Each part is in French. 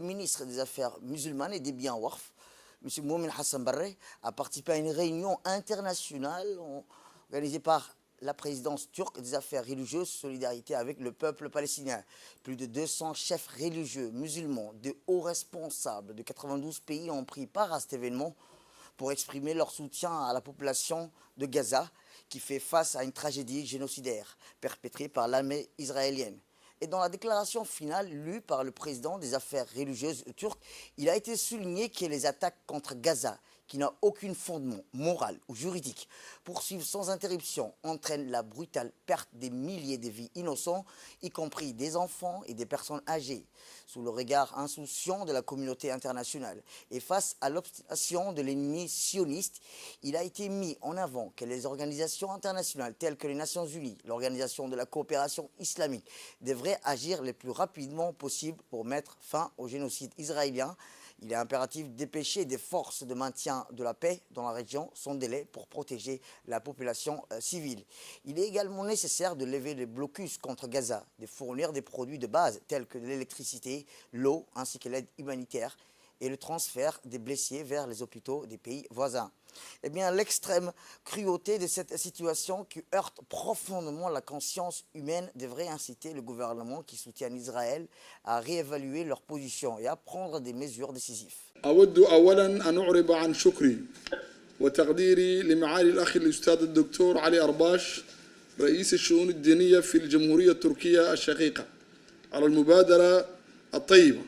ministre des Affaires musulmanes et des biens Waqf, M. Momin Hassan Barre, a participé à une réunion internationale organisée par la présidence turque des affaires religieuses, solidarité avec le peuple palestinien. Plus de 200 chefs religieux musulmans, de hauts responsables de 92 pays ont pris part à cet événement pour exprimer leur soutien à la population de Gaza qui fait face à une tragédie génocidaire perpétrée par l'armée israélienne. Et dans la déclaration finale lue par le président des affaires religieuses turc, il a été souligné que les attaques contre Gaza, qui n'a aucun fondement moral ou juridique, poursuivent sans interruption, entraînent la brutale perte des milliers de vies innocents, y compris des enfants et des personnes âgées, sous le regard insouciant de la communauté internationale. Et face à l'obstination de l'ennemi sioniste, il a été mis en avant que les organisations internationales telles que les Nations Unies, l'Organisation de la coopération islamique, devraient agir le plus rapidement possible pour mettre fin au génocide israélien. Il est impératif de dépêcher des forces de maintien de la paix dans la région sans délai pour protéger la population civile. Il est également nécessaire de lever les blocus contre Gaza, de fournir des produits de base tels que l'électricité, l'eau ainsi que l'aide humanitaire et le transfert des blessés vers les hôpitaux des pays voisins. Eh bien, l'extrême cruauté de cette situation qui heurte profondément la conscience humaine devrait inciter le gouvernement qui soutient Israël à réévaluer leur position et à prendre des mesures décisives. أود أولاً أن أعرب عن شكري وتقديري لمعالي الأخ الأستاذ الدكتور علي أرباش رئيس الشؤون الدينية في الجمهورية التركية الشقيقة على المبادرة الطيبة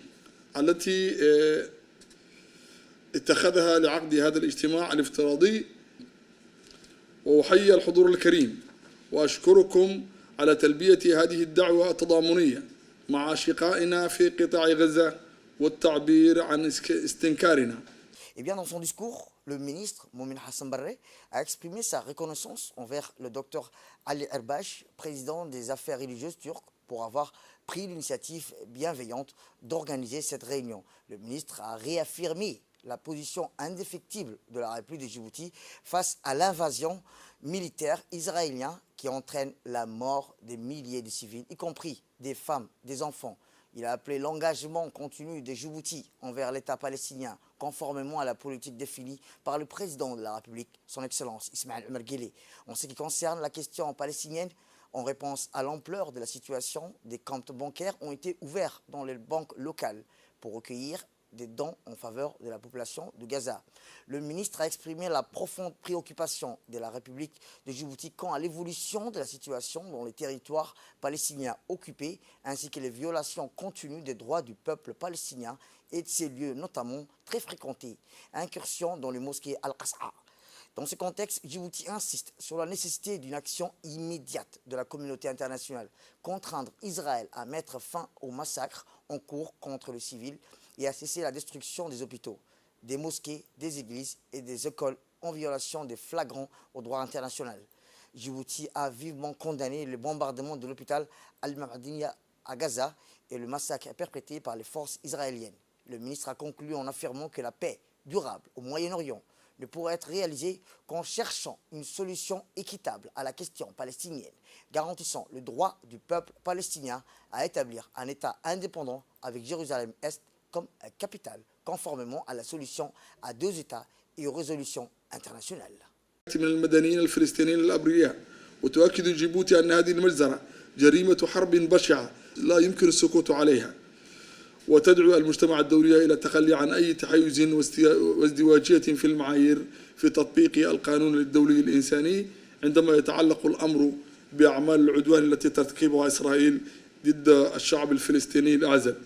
التي اتخذها لعقد هذا الاجتماع الافتراضي، وأحيي الحضور الكريم وأشكركم على تلبية هذه الدعوة التضامنية مع أشقائنا في قطاع غزة والتعبير عن استنكارنا. Eh bien, dans son discours, le ministre Momin Hassan Barre a exprimé sa reconnaissance envers le docteur Ali Erbash, président des affaires religieuses turques, pour avoir pris l'initiative bienveillante d'organiser cette réunion. Le ministre a réaffirmé la position indéfectible de la République de Djibouti face à l'invasion militaire israélienne qui entraîne la mort des milliers de civils, y compris des femmes, des enfants. Il a appelé l'engagement continu de Djibouti envers l'État palestinien, conformément à la politique définie par le président de la République, son Excellence Ismaël Omar Guelleh. En ce qui concerne la question palestinienne, en réponse à l'ampleur de la situation, des comptes bancaires ont été ouverts dans les banques locales pour recueillir des dons en faveur de la population de Gaza. Le ministre a exprimé la profonde préoccupation de la République de Djibouti quant à l'évolution de la situation dans les territoires palestiniens occupés, ainsi que les violations continues des droits du peuple palestinien et de ces lieux notamment très fréquentés, incursions dans les mosquées Al-Aqsa. Dans ce contexte, Djibouti insiste sur la nécessité d'une action immédiate de la communauté internationale, contraindre Israël à mettre fin au massacre en cours contre les civils et à cesser la destruction des hôpitaux, des mosquées, des églises et des écoles en violation des flagrants au droit international. Djibouti a vivement condamné le bombardement de l'hôpital Al-Mahdiya à Gaza et le massacre perpétré par les forces israéliennes. Le ministre a conclu en affirmant que la paix durable au Moyen-Orient ne pourrait être réalisée qu'en cherchant une solution équitable à la question palestinienne, garantissant le droit du peuple palestinien à établir un État indépendant avec Jérusalem-Est comme capitale, conformément à la solution à deux États et aux résolutions internationales. من المدنيين الفلسطينيين الأبرياء وتؤكد جيبوتي أن هذه المجزرة جريمة حرب بشعة لا يمكن السكوت عليها، وتدعو المجتمع الدولي إلى التخلي عن أي تحيز وازدواجية في المعايير في تطبيق القانون الدولي الإنساني عندما يتعلق الأمر بأعمال العدوان التي ترتكبها إسرائيل ضد الشعب الفلسطيني الأعزل.